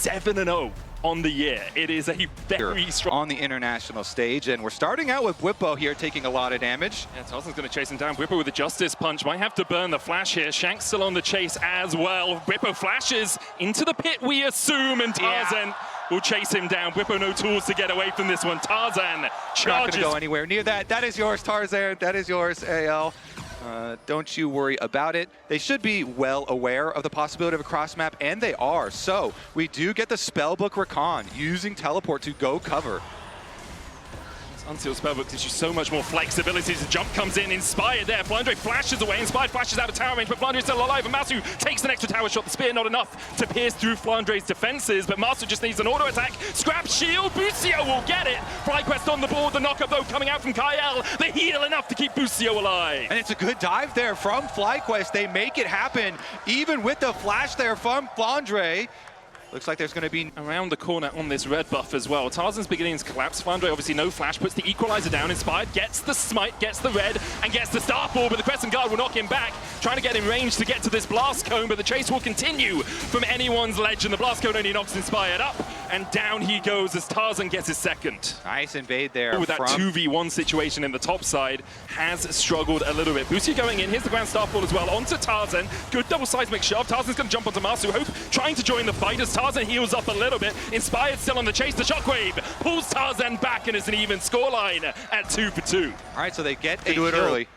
7-0 on the year. It is a very strong... On the international stage, and we're starting out with Whippo here taking a lot of damage. Yeah, Tarzan's going to chase him down. Whippo with the Justice Punch. Might have to burn the flash here. Shank's still on the chase as well. Whippo flashes into the pit, we assume, and Tarzan will chase him down. Whippo no tools to get away from this one. Tarzan charges. Not going to go anywhere near that. That is yours, Tarzan. That is yours, AL. Don't you worry about it. They should be well aware of the possibility of a cross map, and they are. So we do get the Spellbook Rakan using teleport to go cover. Unsealed Spellbook gives you so much more flexibility. The jump comes in, Inspired there. Flandre flashes away. Inspired flashes out of tower range, but Flandre is still alive. And Masu takes an extra tower shot. The spear not enough to pierce through Flandre's defenses, but Masu just needs an auto attack. Scrap shield. Busio will get it. FlyQuest on the board. The knockup though coming out from Kyle. The heal enough to keep Busio alive. And it's a good dive there from FlyQuest. They make it happen, even with the flash there from Flandre. Looks like there's going to be... Around the corner on this red buff as well. Tarzan's beginning to collapse. Flandre obviously no flash, puts the equalizer down. Inspired gets the smite, gets the red, and gets the Starfall, but the Crescent Guard will knock him back. Trying to get in range to get to this Blast Cone, but the chase will continue from anyone's legend. The Blast Cone only knocks Inspired up, and down he goes as Tarzan gets his second. Nice invade there. With that 2v1 situation in the top side, has struggled a little bit. Busio going in, here's the Grand Starfall as well, onto Tarzan. Good double seismic shove. Tarzan's going to jump onto Masu. Hope trying to join the fight as Tarzan heals up a little bit. Inspired still on the chase. The Shockwave pulls Tarzan back, and it's an even scoreline at 2 for 2. All right, so they get They do it early.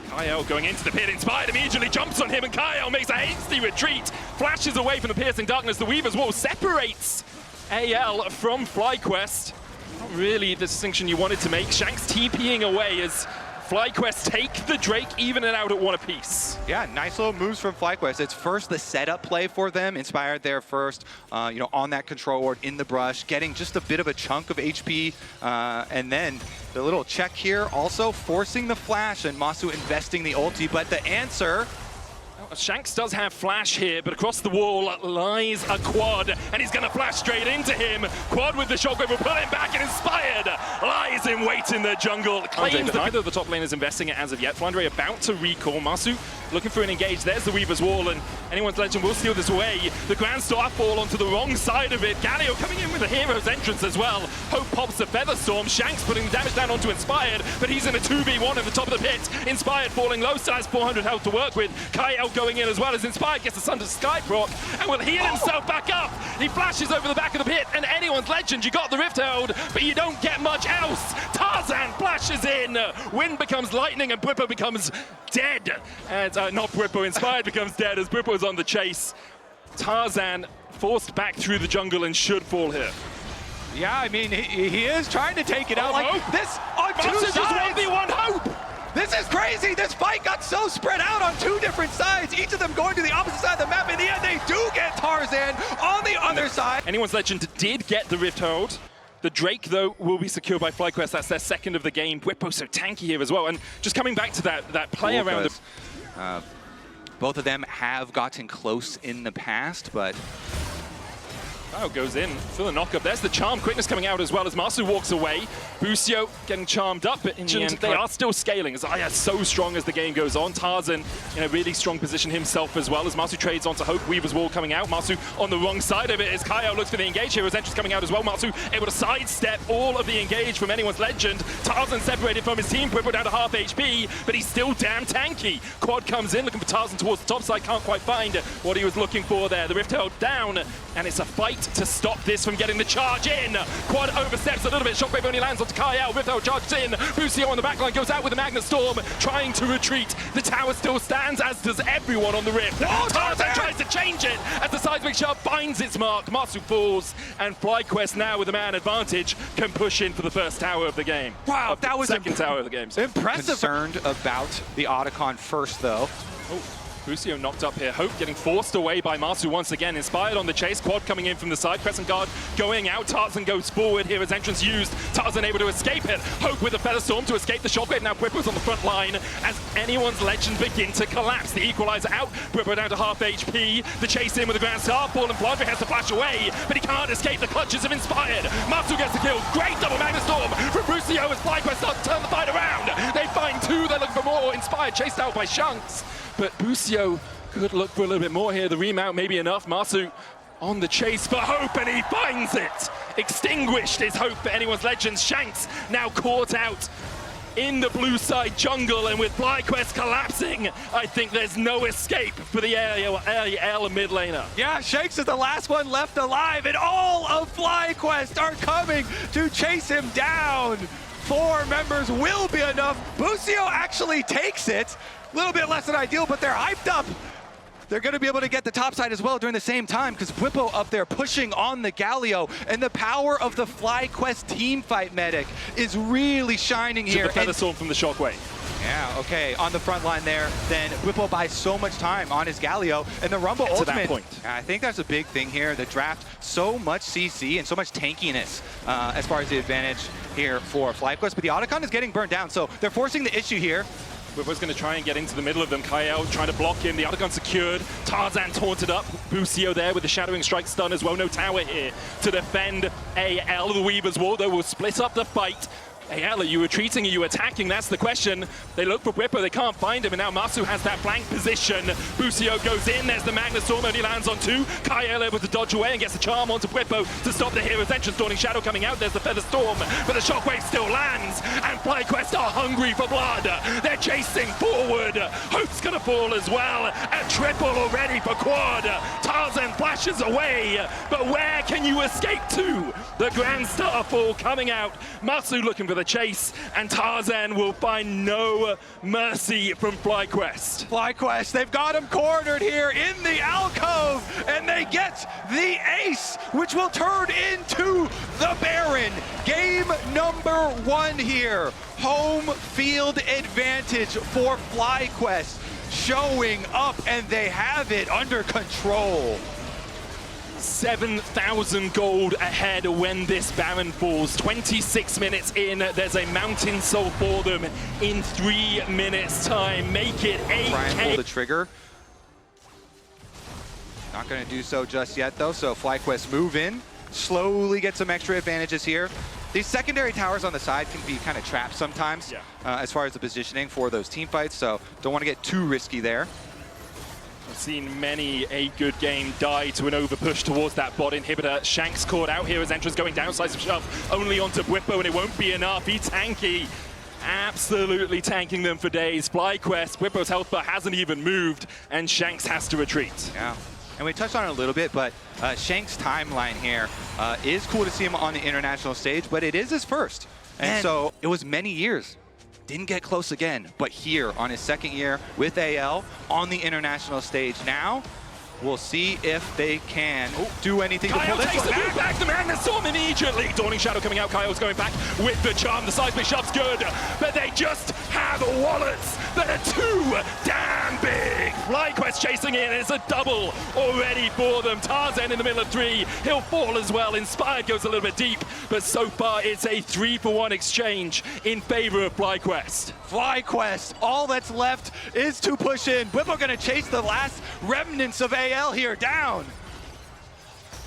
Kyle going into the pit. Inspired immediately jumps on him, and Kyle makes a hasty retreat. Flashes away from the piercing darkness. The Weaver's Wall separates AL from FlyQuest. Not really the distinction you wanted to make. Shanks TPing away as FlyQuest take the Drake, even it out at 1 apiece. Yeah, nice little moves from FlyQuest. It's first the setup play for them, Inspired there first, on that control ward in the brush, getting just a bit of a chunk of HP, and then the little check here, also forcing the flash, and Masu investing the ulti, but the answer... Shanks does have flash here, but across the wall lies a Quad, and he's going to flash straight into him. Quad with the shockwave will pull him back, and Inspired lies in wait in the jungle. Claims that neither of the top laners investing it as of yet. Flandre about to recall. Masu looking for an engage. There's the Weaver's Wall, and anyone's legend will steal this away. The Grand Starfall onto the wrong side of it. Galio coming in with a hero's entrance as well. Hope pops the Feather Storm. Shanks putting the damage down onto Inspired, but he's in a 2v1 at the top of the pit. Inspired falling low, still has 400 health to work with. Kyle going in as well as Inspired gets the Sun to Sky proc and will heal himself back up. He flashes over the back of the pit, and anyone's legend, you got the Rift Herald, but you don't get much else. Tarzan flashes in. Wind becomes lightning, and Bwippo becomes dead. And not Bwippo, Inspired becomes dead as Bwippo's on the chase. Tarzan forced back through the jungle and should fall here. Yeah, I mean, he is trying to take it out like this on two sides. 1v1 Hope! This is crazy! This fight got so spread out on 2 different sides, each of them going to the opposite side of the map. In the end, they do get Tarzan on the other side. Anyone's legend did get the Rift Hold. The Drake, though, will be secured by FlyQuest. That's their second of the game. Bwippo so tanky here as well. And just coming back to that play around the... both of them have gotten close in the past, but... Oh, goes in for the knockup. There's the charm quickness coming out as well as Masu walks away. Busio getting charmed up, but in the end, they are still scaling. Zaya so strong as the game goes on. Tarzan in a really strong position himself as well as Masu trades onto Hope. Weaver's Wall coming out. Masu on the wrong side of it as Kyle looks for the engage here. His entrance coming out as well. Masu able to sidestep all of the engage from anyone's legend. Tarzan separated from his team. Bwippo down to half HP, but he's still damn tanky. Quad comes in looking for Tarzan towards the top side. Can't quite find what he was looking for there. The Rift held down, and it's a fight to stop this from getting the charge in. Quad oversteps a little bit. Shockwave only lands onto Kyle. Rifto charges in. Busio on the backline goes out with the Magnet Storm, trying to retreat. The tower still stands, as does everyone on the Rift. Tarzan tries to change it as the seismic shove finds its mark. Masu falls, and FlyQuest now with a man advantage can push in for the first tower of the game. Wow, that was second tower of the game. Impressive. Concerned about the Otacon first, though. Oh. Busio knocked up here. Hope getting forced away by Masu once again. Inspired on the chase. Quad coming in from the side. Crescent Guard going out. Tarzan goes forward here as entrance used. Tarzan able to escape it. Hope with a Feather Storm to escape the Shockwave. Now Bwippo's on the front line as anyone's legend begin to collapse. The equalizer out. Bwippo down to half HP. The chase in with the Grand Starfall, and Flandre has to flash away, but he can't escape the clutches of Inspired. Masu gets the kill. Great double Magnet Storm from Busio as FlyQuest starts to turn the fight around. They find 2. They're looking for more. Inspired chased out by Shanks. But Busio could look for a little bit more here. The remount may be enough. Masu on the chase for hope, and he finds it. Extinguished his hope for anyone's legends. Shanks now caught out in the blue side jungle, and with FlyQuest collapsing, I think there's no escape for the AL mid laner. Yeah, Shanks is the last one left alive, and all of FlyQuest are coming to chase him down. 4 members will be enough. Busio actually takes it. A little bit less than ideal, but they're hyped up. They're going to be able to get the top side as well during the same time, because Bwipo up there pushing on the Galio, and the power of the FlyQuest team fight medic is really shining here. The Feather Storm from the Shockwave. Yeah, okay, on the front line there, then Bwipo buys so much time on his Galio, and the Rumble ultimate. To that point. I think that's a big thing here. The draft, so much CC and so much tankiness as far as the advantage here for FlyQuest, but the Otacon is getting burned down, so they're forcing the issue here. Bwipo's going to try and get into the middle of them. Kael trying to block him. The Otacon secured. Tarzan taunted up. Busio there with the Shadowing Strike stun as well. No tower here to defend AL. The Weaver's Wall, though, will split up the fight. AL, are you retreating? Are you attacking? That's the question. They look for Bwipo, they can't find him, and now Masu has that flank position. Busio goes in, there's the Magna Storm, only lands on 2. Kael able to dodge away and gets the charm onto Bwipo to stop the hero's entrance. Dawning Shadow coming out, there's the Feather Storm, but the Shockwave still lands, and FlyQuest are hungry for blood. They're chasing forward. Hope's gonna fall as well. A triple already for Quad. Tarzan flashes away, but where can you escape to? The Grand Starfall coming out. Masu looking for the chase, and Tarzan will find no mercy from FlyQuest. FlyQuest, they've got him cornered here in the alcove, and they get the ace, which will turn into the Baron. Game number 1 here. Home field advantage for FlyQuest showing up, and they have it under control. 7,000 gold ahead when this Baron falls. 26 minutes in, there's a Mountain Soul for them in 3 minutes time. Make it 8K. Try and pull the trigger. Not going to do so just yet though, so FlyQuest move in, slowly get some extra advantages here. These secondary towers on the side can be kind of trapped sometimes, as far as the positioning for those team fights, so don't want to get too risky there. I've seen many a good game die to an overpush towards that bot inhibitor. Shanks caught out here as entrance going down, slice of shove only onto Bwipo, and it won't be enough. He's tanky. Absolutely tanking them for days. FlyQuest, Bwipo's health bar hasn't even moved, and Shanks has to retreat. Yeah, and we touched on it a little bit, but Shanks' timeline here is cool to see him on the international stage, but it is his first. And so it was many years. Didn't get close again, but here on his 2nd year with AL on the international stage now, we'll see if they can do anything to pull this takes one the move back, the Magna Storm immediately. Dawning Shadow coming out, Kyle's going back with the charm. The seismic shove's good, but they just have wallets that are too damn big. FlyQuest chasing in, it's a double already for them. Tarzan in the middle of 3, he'll fall as well. Inspired goes a little bit deep, but so far it's a 3-for-1 exchange in favor of FlyQuest. FlyQuest, all that's left is to push in. Bwipo gonna chase the last remnants of AL here down.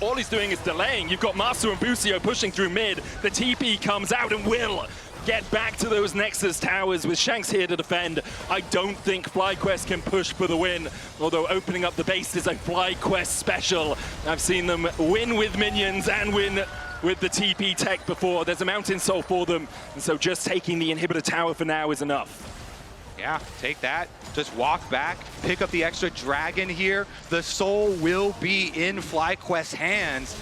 All he's doing is delaying. You've got Masu and Busio pushing through mid. The TP comes out and will get back to those Nexus towers with Shanks here to defend. I don't think FlyQuest can push for the win, although opening up the base is a FlyQuest special. I've seen them win with minions and win with the TP tech before. There's a Mountain Soul for them, and so just taking the inhibitor tower for now is enough. Yeah, take that. Just walk back, pick up the extra dragon here. The soul will be in FlyQuest's hands.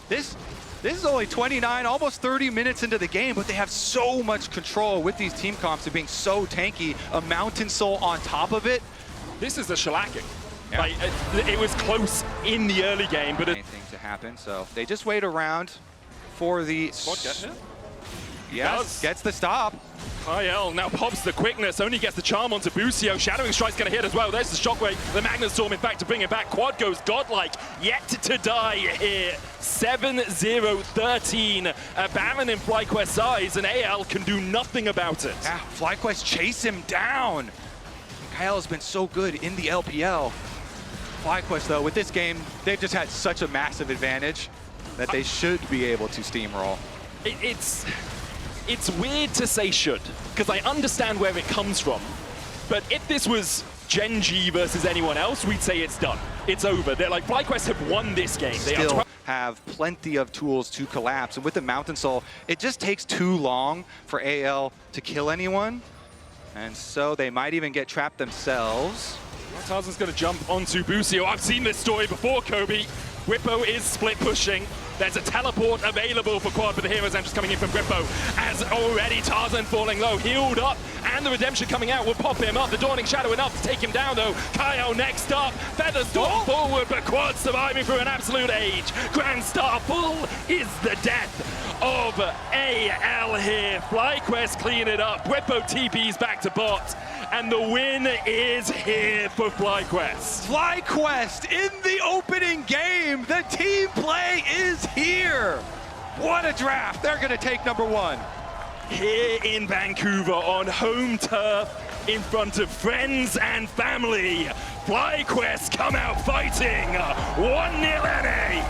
This is only 29, almost 30 minutes into the game, but they have so much control with these team comps and being so tanky. A Mountain Soul on top of it. This is a shellacking. Yeah. Like, it was close in the early game, but anything to happen, so they just wait around for the... Yes, gets the stop. Kyle now pops the quickness, only gets the charm onto Busio. Shadowing Strike's gonna hit as well. There's the Shockwave, the Magna Storm, in fact, to bring it back. Quad goes godlike, yet to die here. 7-0-13. A Baron in FlyQuest's eyes, and AL can do nothing about it. Yeah, FlyQuest chase him down. Kyle has been so good in the LPL. FlyQuest, though, with this game, they've just had such a massive advantage that they should be able to steamroll. It's weird to say should, because I understand where it comes from. But if this was Gen G versus anyone else, we'd say it's done. it's over. They're like, FlyQuest have won this game. They are Still have plenty of tools to collapse. And with the Mountain Soul, it just takes too long for AL to kill anyone. And so they might even get trapped themselves. Tarzan's going to jump onto Busio. I've seen this story before, Kobe. Whippo is split pushing. There's a teleport available for Quad, but the heroes just coming in from Whippo. As already Tarzan falling low, healed up, and the Redemption coming out will pop him up. The Dawning Shadow enough to take him down, though. Kyle next up. Feathers drawn forward, but Quad surviving through an absolute age. Grand Star full is the death of AL here. FlyQuest clean it up. Whippo TP's back to bot. And the win is here for FlyQuest. FlyQuest in the opening game. The team play is here. What a draft. They're going to take #1. Here in Vancouver on home turf in front of friends and family. FlyQuest come out fighting 1-0 NA.